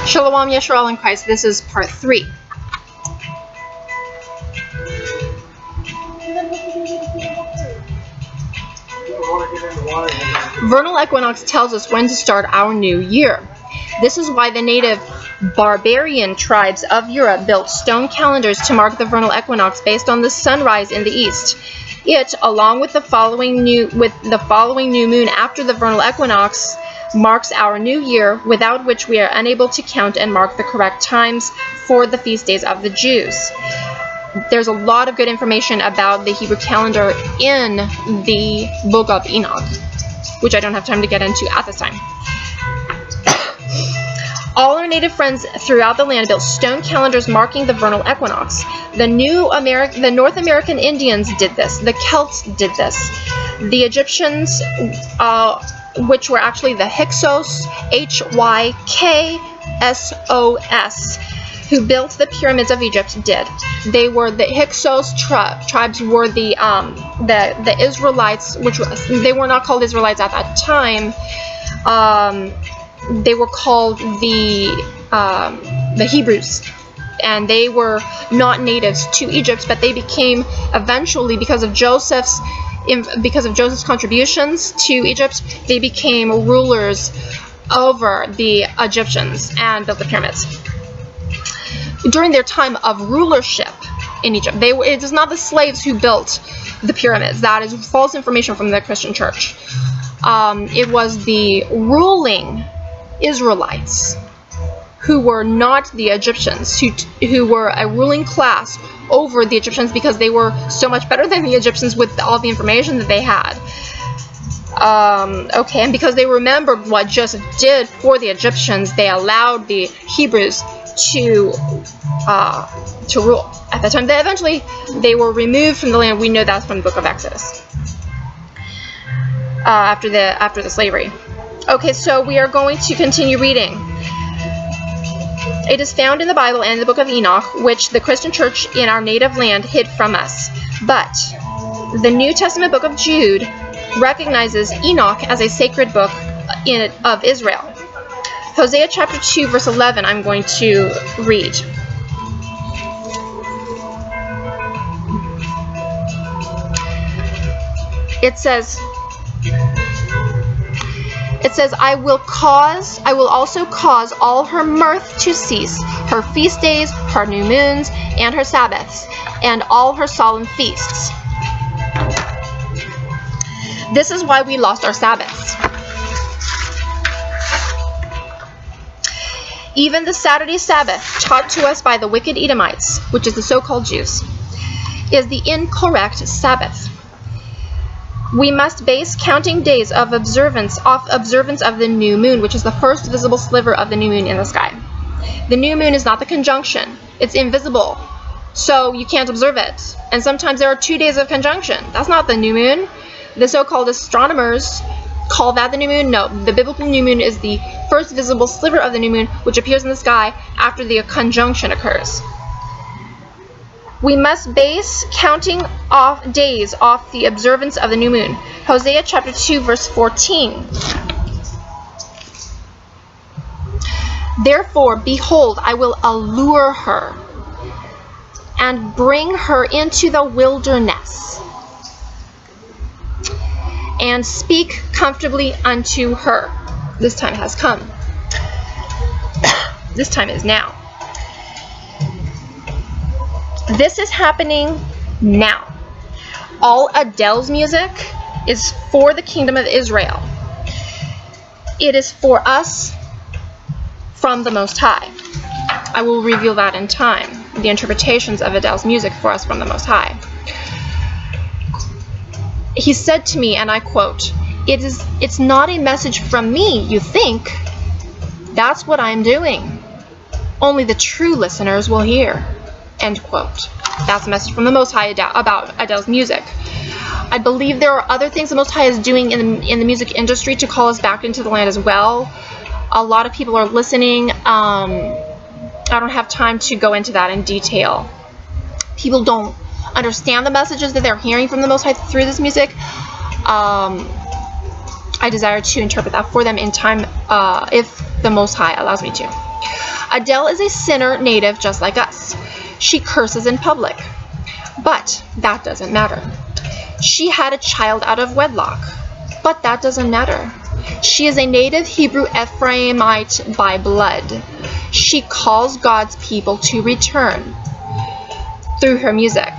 Shalom Yisrael in Christ. This is part 3. Vernal equinox tells us when to start our new year. This is why the native barbarian tribes of Europe built stone calendars to mark the vernal equinox based on the sunrise in the east. It, along with the following new moon after the vernal equinox, marks our new year, without which we are unable to count and mark the correct times for the feast days of the Jews. There's a lot of good information about the Hebrew calendar in the book of Enoch, which I don't have time to get into at this time. All our native friends throughout the land built stone calendars marking the vernal equinox. The North American Indians did this. The Celts did this. The Egyptians, which were actually the Hyksos, Hyksos, who built the pyramids of Egypt, did. They were the Hyksos tribes were the Israelites, which they were not called Israelites at that time. They were called the Hebrews, and they were not natives to Egypt, but they became eventually, because of Joseph's contributions to Egypt, they became rulers over the Egyptians and built the pyramids. During their time of rulership in Egypt, it is not the slaves who built the pyramids. That is false information from the Christian church. It was the ruling Israelites who were not the Egyptians, who were a ruling class over the Egyptians because they were so much better than the Egyptians with all the information that they had. Okay, and because they remembered what Joseph did for the Egyptians, they allowed the Hebrews to rule. At that time, they were removed from the land. We know that's from the book of Exodus. After the slavery. Okay, so we are going to continue reading. It is found in the Bible and in the book of Enoch, which the Christian church in our native land hid from us. But the New Testament book of Jude recognizes Enoch as a sacred book of Israel. Hosea chapter 2, verse 11, I'm going to read. It says, I will also cause all her mirth to cease, her feast days, her new moons, and her Sabbaths, and all her solemn feasts. This is why we lost our Sabbaths. Even the Saturday Sabbath, taught to us by the wicked Edomites, which is the so-called Jews, is the incorrect Sabbath. We must base counting days of observance off observance of the new moon, which is the first visible sliver of the new moon in the sky. The new moon is not the conjunction. It's invisible, so you can't observe it. And sometimes there are 2 days of conjunction. That's not the new moon. The so-called astronomers call that the new moon. No, the biblical new moon is the first visible sliver of the new moon, which appears in the sky after the conjunction occurs. We must base counting days off the observance of the new moon. Hosea chapter 2, verse 14. Therefore, behold, I will allure her and bring her into the wilderness and speak comfortably unto her. This time has come. This time is now. This is happening now. All Adele's music is for the kingdom of Israel. It is for us from the Most High. I will reveal that in time, the interpretations of Adele's music for us from the Most High. He said to me, and I quote, It's not a message from me, you think. That's what I'm doing. Only the true listeners will hear. End quote. That's a message from the Most High about Adele's music. I believe there are other things the Most High is doing in the music industry to call us back into the land as well. A lot of people are listening. I don't have time to go into that in detail. People don't understand the messages that they're hearing from the Most High through this music. I desire to interpret that for them in time, if the Most High allows me to. Adele is a sinner native just like us. She curses in public. But that doesn't matter. She had a child out of wedlock. But that doesn't matter. She is a native Hebrew Ephraimite by blood. She calls God's people to return through her music.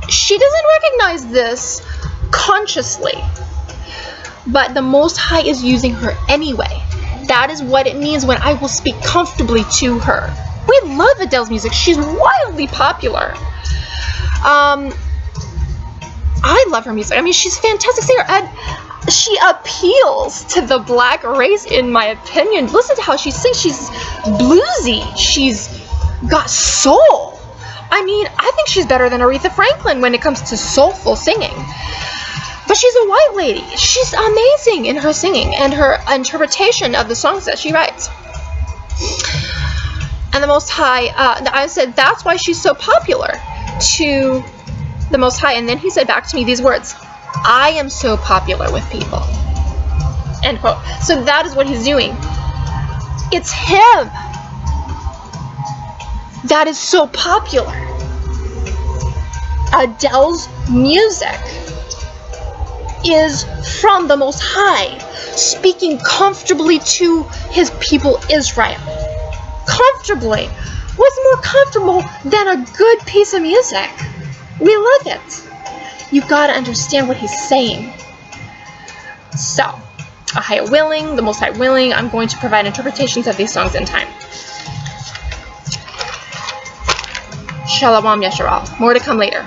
She doesn't recognize this consciously, but the Most High is using her anyway. That is what it means when I will speak comfortably to her. We love Adele's music. She's wildly popular. I love her music. I mean, she's a fantastic singer, and she appeals to the black race, in my opinion. Listen to how she sings. She's bluesy. She's got soul. I mean, I think she's better than Aretha Franklin when it comes to soulful singing. But she's a white lady. She's amazing in her singing and her interpretation of the songs that she writes. And the Most High, I said, that's why she's so popular to the Most High. And then he said back to me these words, I am so popular with people. End quote. So that is what he's doing. It's him that is so popular. Adele's music is from the Most High, speaking comfortably to his people Israel. Comfortably. What's more comfortable than a good piece of music? We love it. You gotta understand what he's saying. So, Ahaya willing, the Most High willing, I'm going to provide interpretations of these songs in time. Shalom Yasharal. More to come later.